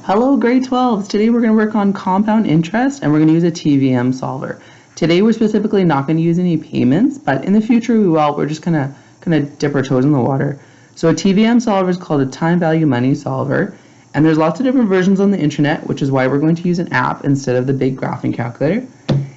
Hello grade 12s. Today we're going to work on compound interest and we're going to use a TVM solver. Today we're specifically not going to use any payments, but in the future we will. We're just going to dip our toes in the water. So a TVM solver is called a time value money solver, and there's lots of different versions on the internet, which is why we're going to use an app instead of the big graphing calculator.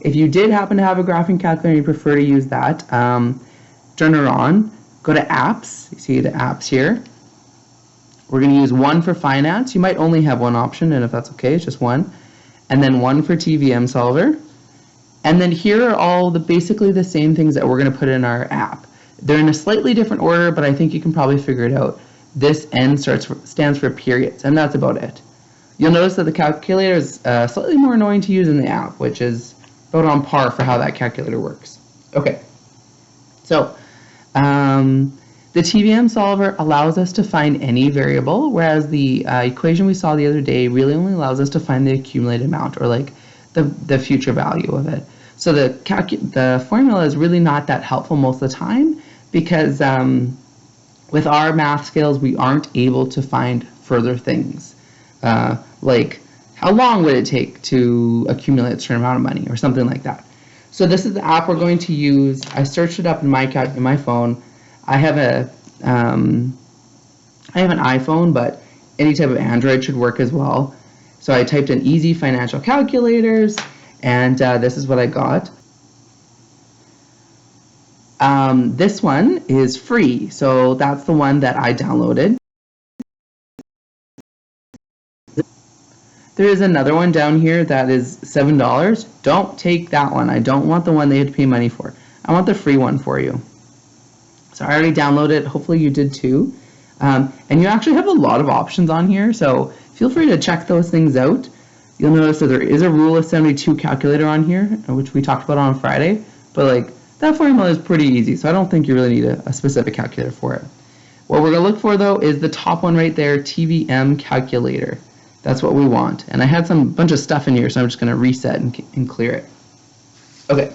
If you did happen to have a graphing calculator and you prefer to use that, turn it on, go to apps. You see the apps here. We're going to use one for finance. You might only have one option, and if that's okay, it's just one. And then one for TVM solver. And then here are all basically the same things that we're going to put in our app. They're in a slightly different order, but I think you can probably figure it out. This N stands for periods, and that's about it. You'll notice that the calculator is slightly more annoying to use in the app, which is about on par for how that calculator works. Okay, so the TVM solver allows us to find any variable, whereas the equation we saw the other day really only allows us to find the accumulated amount, or like the future value of it. So the formula is really not that helpful most of the time, because with our math skills we aren't able to find further things, like how long would it take to accumulate a certain amount of money or something like that. So this is the app we're going to use. I searched it up in my phone. I have an iPhone, but any type of Android should work as well. So I typed in easy financial calculators, and this is what I got. This one is free, so that's the one that I downloaded. There is another one down here that is $7. Don't take that one. I don't want the one they had to pay money for. I want the free one for you. So I already downloaded it. Hopefully you did too. And you actually have a lot of options on here, so feel free to check those things out. You'll notice that there is a rule of 72 calculator on here, which we talked about on Friday, but like that formula is pretty easy, so I don't think you really need a specific calculator for it. What we're going to look for though is the top one right there, TVM calculator. That's what we want. And I had bunch of stuff in here, so I'm just going to reset and clear it. Okay.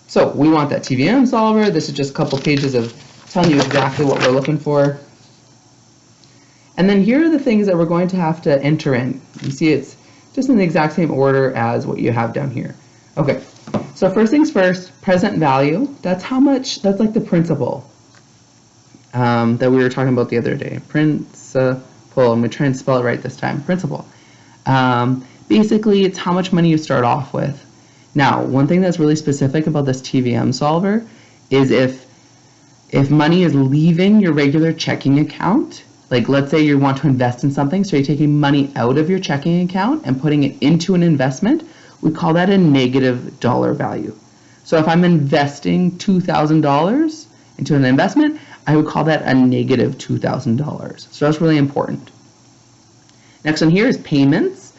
So we want that TVM solver. This is just a couple pages of telling you exactly what we're looking for. And then here are the things that we're going to have to enter in. You see it's just in the exact same order as what you have down here. Okay, so first things first, present value. That's how much, that's like the principal that we were talking about the other day. Principal, I'm going to try and spell it right this time, principal. Basically, it's how much money you start off with. Now, one thing that's really specific about this TVM solver is if money is leaving your regular checking account, like let's say you want to invest in something, so you're taking money out of your checking account and putting it into an investment, we call that a negative dollar value. So if I'm investing $2,000 into an investment, I would call that a negative $2,000. So that's really important. Next one here is payments.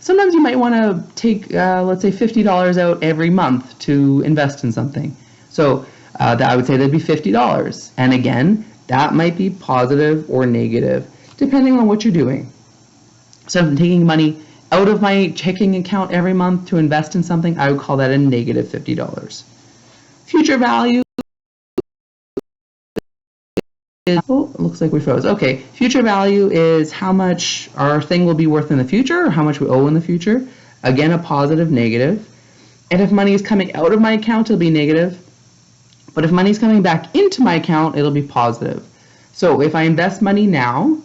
Sometimes you might want to take, let's say, $50 out every month to invest in something. So that I would say that'd be $50. And again, that might be positive or negative, depending on what you're doing. So if I'm taking money out of my checking account every month to invest in something, I would call that a negative $50. Future value. Oh, it looks like we froze. Okay, future value is how much our thing will be worth in the future, or how much we owe in the future. Again, a positive, negative. And if money is coming out of my account, it'll be negative. But if money is coming back into my account, it'll be positive. So if I invest money now,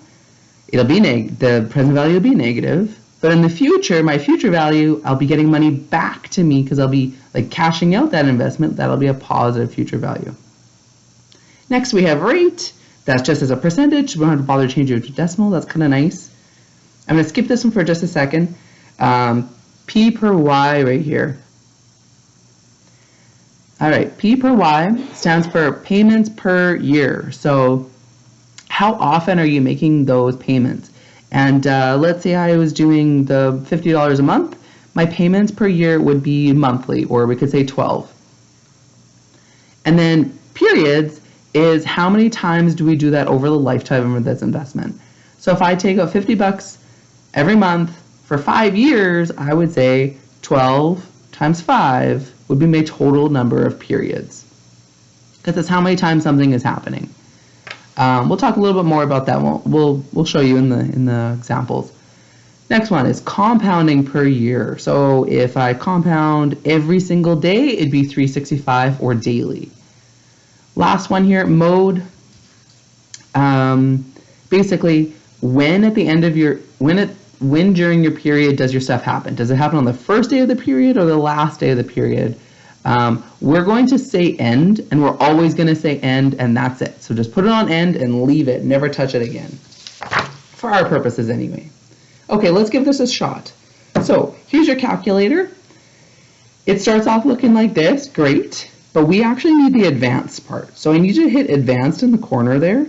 it'll be the present value will be negative. But in the future, my future value, I'll be getting money back to me because I'll be like cashing out that investment. That'll be a positive future value. Next, we have rate. That's just as a percentage. We don't have to bother changing it to decimal. That's kind of nice. I'm going to skip this one for just a second. P per Y right here. All right, P per Y stands for payments per year. So how often are you making those payments? And let's say I was doing the $50 a month. My payments per year would be monthly, or we could say 12. And then periods is how many times do we do that over the lifetime of this investment. So if I take out $50 every month for 5 years, I would say 12 times 5 would be my total number of periods, because that's how many times something is happening. We'll talk a little bit more about that. We'll show you in the examples. Next one is compounding per year. So if I compound every single day, it'd be 365 or daily. Last one here, mode. Basically, when at the end of your, when during your period does your stuff happen? Does it happen on the first day of the period or the last day of the period? We're going to say end, and we're always going to say end, and that's it. So just put it on end and leave it, never touch it again. For our purposes anyway. Okay, let's give this a shot. So here's your calculator. It starts off looking like this, great, but we actually need the advanced part. So I need you to hit advanced in the corner there.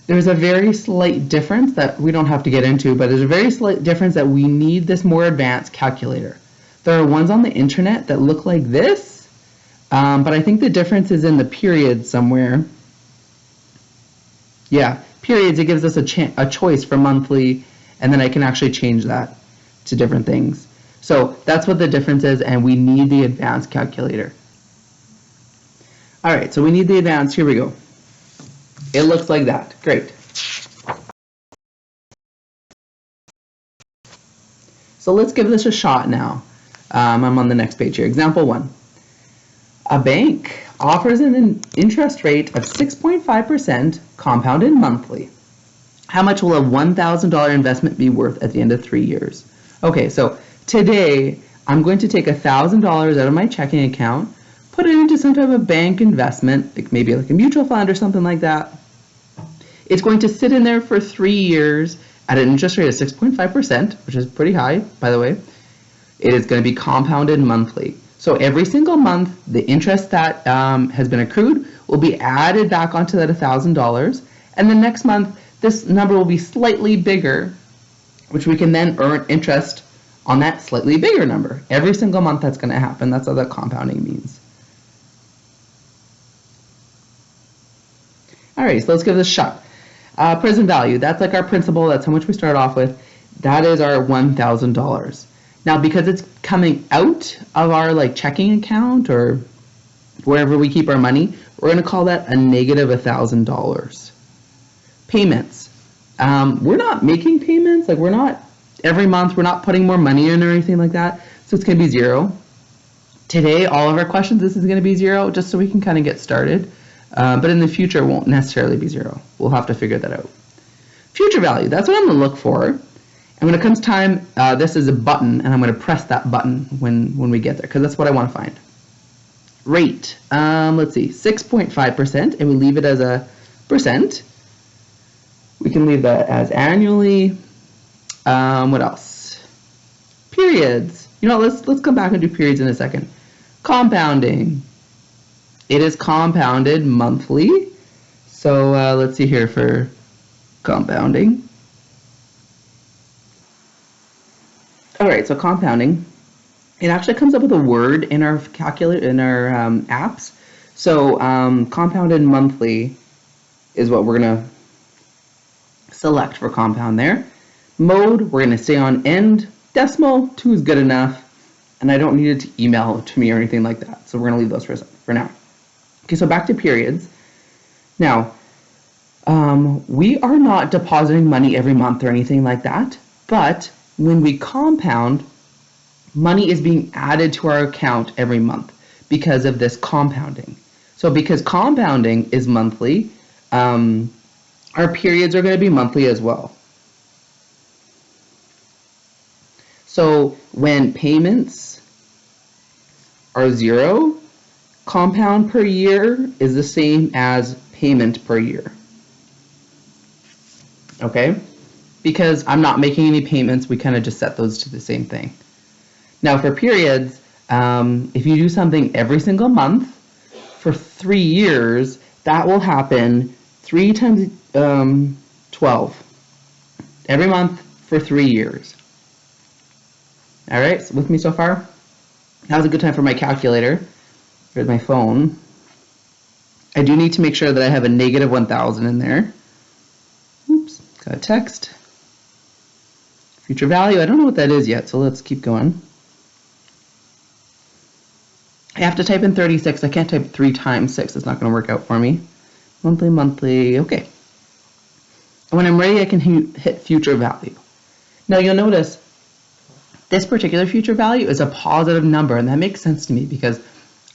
There's a very slight difference that we don't have to get into, but there's a very slight difference that we need this more advanced calculator. There are ones on the internet that look like this, but I think the difference is in the period somewhere. Yeah, periods, it gives us a choice for monthly, and then I can actually change that to different things. So that's what the difference is, and we need the advanced calculator. All right, so we need the advanced, here we go. It looks like that, great. So let's give this a shot now. I'm on the next page here, example 1. A bank offers an interest rate of 6.5% compounded monthly. How much will a $1,000 investment be worth at the end of 3 years? Okay, so today I'm going to take $1,000 out of my checking account, put it into some type of bank investment, like maybe like a mutual fund or something like that. It's going to sit in there for 3 years at an interest rate of 6.5%, which is pretty high, by the way. It is going to be compounded monthly. So every single month, the interest that has been accrued will be added back onto that $1,000. And the next month, this number will be slightly bigger, which we can then earn interest on that slightly bigger number. Every single month that's going to happen. That's what that compounding means. All right, so let's give this a shot. Present value, that's like our principal, that's how much we start off with. That is our $1,000. Now, because it's coming out of our like checking account or wherever we keep our money, we're going to call that a negative $1,000. Payments. We're not making payments, like we're not, every month we're not putting more money in or anything like that, so it's going to be 0. Today, all of our questions, this is going to be 0, just so we can kind of get started. But in the future, it won't necessarily be 0. We'll have to figure that out. Future value, that's what I'm going to look for. And when it comes time, this is a button, and I'm going to press that button when we get there, because that's what I want to find. Rate, let's see, 6.5%, and we leave it as a percent. We can leave that as annually. What else? Periods. You know, let's come back and do periods in a second. Compounding. It is compounded monthly. So let's see here for compounding. All right, so compounding. It actually comes up with a word in our calculator, in our apps. So compounded monthly is what we're going to select for compound there. Mode, we're going to stay on end. Decimal, 2 is good enough. And I don't need it to email to me or anything like that. So we're going to leave those for now. Okay, so back to periods. Now, we are not depositing money every month or anything like that. But when we compound, money is being added to our account every month because of this compounding. So because compounding is monthly, our periods are going to be monthly as well. So when payments are 0, compound per year is the same as payment per year. Okay? Because I'm not making any payments, we kind of just set those to the same thing. Now for periods, if you do something every single month for 3 years, that will happen 3 times 12 every month for 3 years. All right, so with me so far? Now's a good time for my calculator. Here's my phone. I do need to make sure that I have a negative 1,000 in there. Oops, got a text. Future value, I don't know what that is yet, so let's keep going. I have to type in 36. I can't type 3 times 6. It's not going to work out for me. Monthly, okay. And when I'm ready, I can hit future value. Now you'll notice This particular future value is a positive number, and that makes sense to me because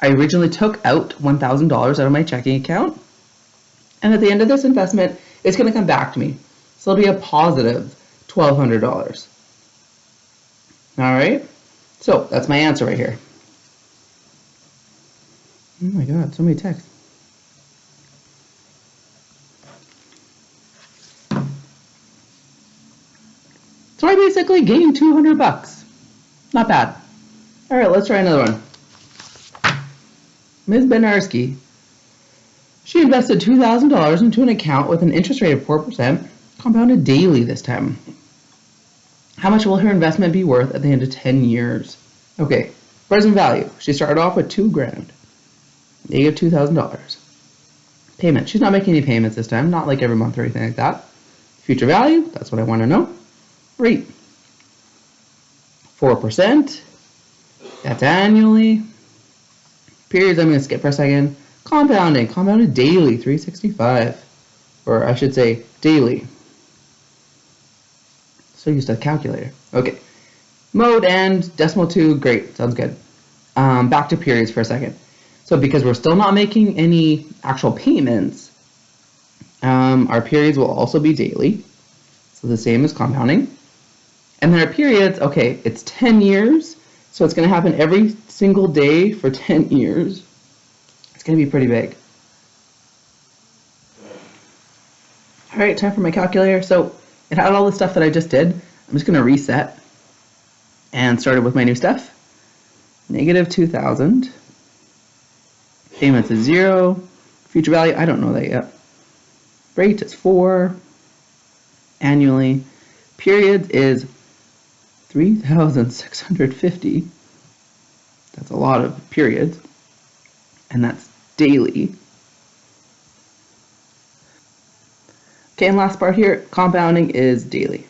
I originally took out $1,000 out of my checking account, and at the end of this investment, it's going to come back to me. So it'll be a positive $1,200. All right, so that's my answer right here. Oh my God, so many texts. So I basically gained 200 bucks. Not bad. All right, let's try another one. Ms. Benarski. She invested $2,000 into an account with an interest rate of 4%, compounded daily this time. How much will her investment be worth at the end of 10 years? Okay, present value. She started off with $2,000. Negative $2,000. Payment. She's not making any payments this time, not like every month or anything like that. Future value. That's what I want to know. Rate. 4%. That's annually. Periods, I'm going to skip for a second. Compounding. Compounded daily. 365. Or I should say daily. So used to a calculator. Okay. Mode and decimal 2. Great. Sounds good. Back to periods for a second. So because we're still not making any actual payments, our periods will also be daily. So the same as compounding. And then our periods, okay, it's 10 years. So it's going to happen every single day for 10 years. It's going to be pretty big. All right, time for my calculator. So it had all the stuff that I just did. I'm just going to reset and started with my new stuff. Negative 2,000. Payments is 0. Future value, I don't know that yet. Rate is 4. Annually. Periods is 3,650. That's a lot of periods. And that's daily. Okay, and last part here, compounding is daily.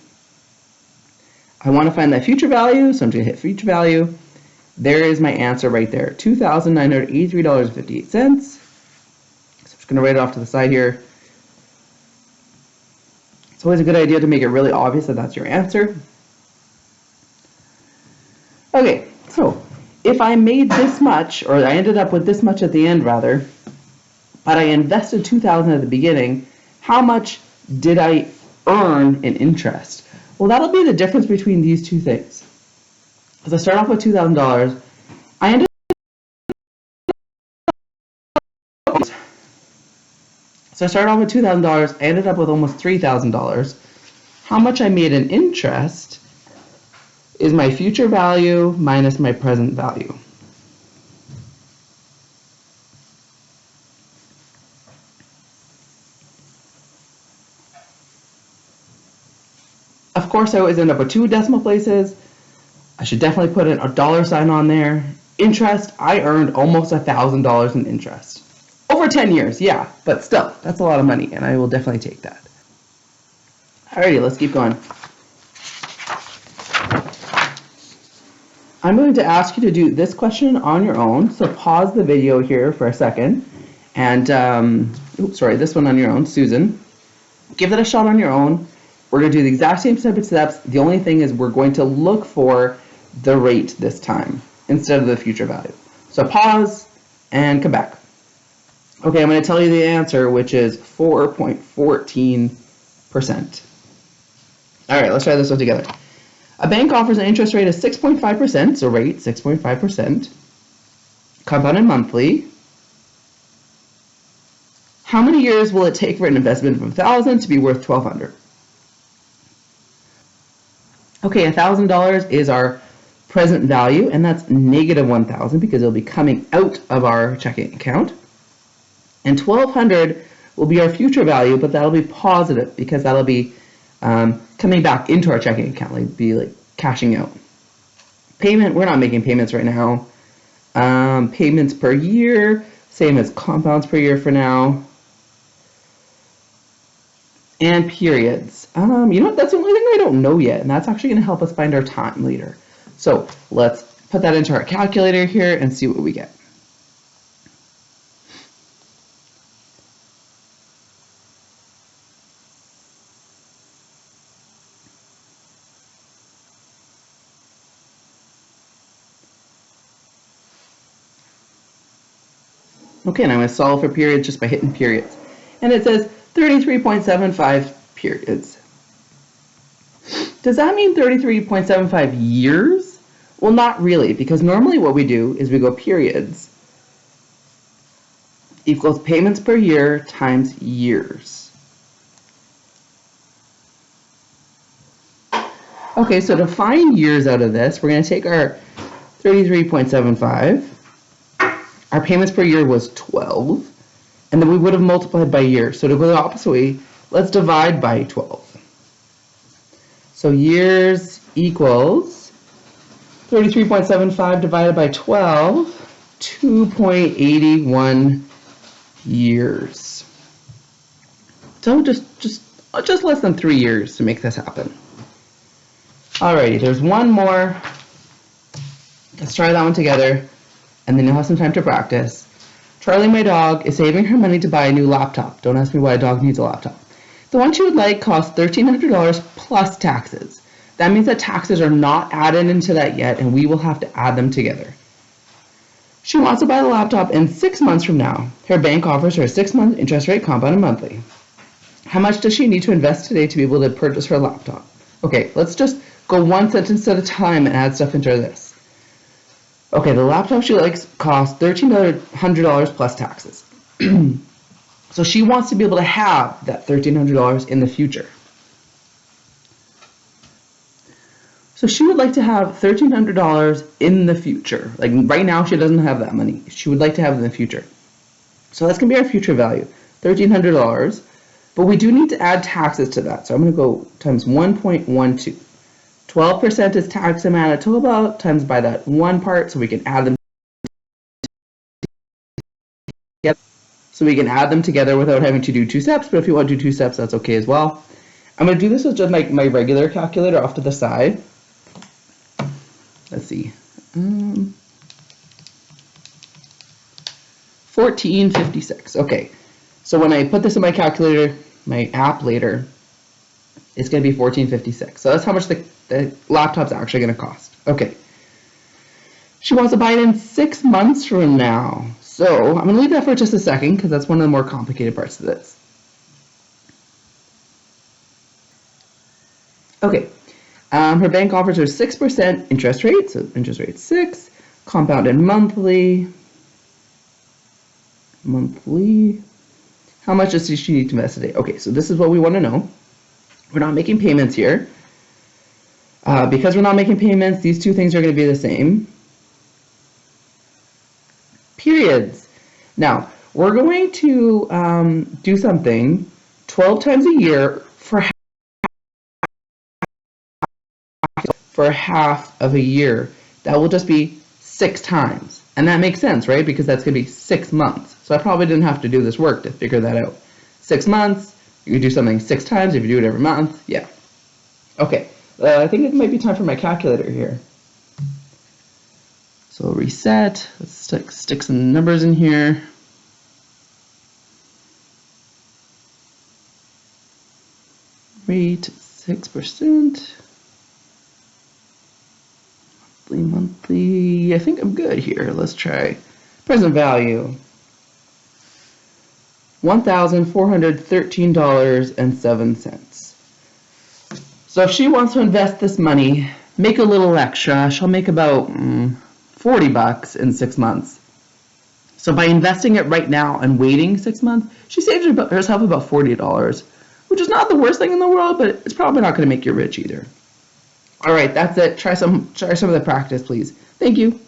I want to find that future value, so I'm going to hit future value. There is my answer right there, $2,983.58. So I'm just going to write it off to the side here. It's always a good idea to make it really obvious that that's your answer. Okay, so if I made this much, or I ended up with this much at the end rather, but I invested $2,000 at the beginning, how much did I earn in interest? Well, that'll be the difference between these two things. Because I start off with $2,000, I ended up, so I started off with $2,000, I ended up with almost $3,000. How much I made in interest is my future value minus my present value. Of course, I always end up with 2 decimal places. I should definitely put a dollar sign on there. Interest, I earned almost $1,000 in interest. Over 10 years, yeah, but still, that's a lot of money, and I will definitely take that. Alrighty, let's keep going. I'm going to ask you to do this question on your own, so pause the video here for a second, and, this one on your own, Susan. Give it a shot on your own. We're going to do the exact same type of steps. The only thing is we're going to look for the rate this time instead of the future value. So pause and come back. Okay, I'm going to tell you the answer, which is 4.14%. All right, let's try this one together. A bank offers an interest rate of 6.5%, so rate 6.5%, compounded monthly. How many years will it take for an investment of $1,000 to be worth $1,200? Okay, $1,000 is our present value, and that's negative 1,000 because it'll be coming out of our checking account. And 1,200 will be our future value, but that'll be positive because that'll be coming back into our checking account, like cashing out. Payment, we're not making payments right now. Payments per year, same as compounds per year for now. And periods. You know what, that's the only thing I don't know yet, and that's actually going to help us find our time later. So let's put that into our calculator here and see what we get. Okay, and I'm going to solve for periods just by hitting periods. And it says 33.75 periods. Does that mean 33.75 years? Well, not really, because normally what we do is we go periods equals payments per year times years. Okay, so to find years out of this, we're going to take our 33.75. Our payments per year was 12, and then we would have multiplied by year. So to go the opposite way, let's divide by 12. So years equals 33.75 divided by 12, 2.81 years. So just less than 3 years to make this happen. Alrighty, there's one more. Let's try that one together, and then you'll have some time to practice. Charlie, my dog, is saving her money to buy a new laptop. Don't ask me why a dog needs a laptop. The one she would like costs $1,300 plus taxes. That means that taxes are not added into that yet, and we will have to add them together. She wants to buy the laptop in 6 months from now. Her bank offers her a 6-month interest rate compounded monthly. How much does she need to invest today to be able to purchase her laptop? Okay, let's just go one sentence at a time and add stuff into this. Okay, the laptop she likes costs $1,300 plus taxes. So she wants to be able to have that $1,300 in the future. So she would like to have $1,300 in the future. Like right now she doesn't have that money. She would like to have it in the future. So that's going to be our future value, $1,300. But we do need to add taxes to that. So I'm going to go times 1.12. 12% is tax in Manitoba times by that one part, so we can add them together. So we can add them together without having to do 2 steps, but if you want to do 2 steps, that's okay as well. I'm going to do this with just my regular calculator off to the side. Let's see. 1456. Okay. So when I put this in my calculator, my app later, it's going to be 1456. So that's how much the laptop's actually going to cost. Okay. She wants to buy it in 6 months from now. So I'm going to leave that for just a second because that's one of the more complicated parts of this. Okay. Her bank offers her 6% interest rate. So interest rate 6, compounded monthly. How much does she need to invest today? Okay, so this is what we want to know. We're not making payments here. Because we're not making payments, these two things are going to be the same. Periods. Now, we're going to do something 12 times a year for half of a year. That will just be 6 times. And that makes sense, right? Because that's going to be 6 months. So I probably didn't have to do this work to figure that out. 6 months, you can do something 6 times if you do it every month. Yeah. Okay. I think it might be time for my calculator here. So reset. Let's stick some numbers in here. Rate 6%. Monthly. I think I'm good here. Let's try present value. $1,413.07. So if she wants to invest this money, make a little extra, she'll make about $40 in 6 months. So by investing it right now and waiting 6 months, she saves herself about $40, which is not the worst thing in the world, but it's probably not going to make you rich either. All right, that's it. Try some of the practice, please. Thank you.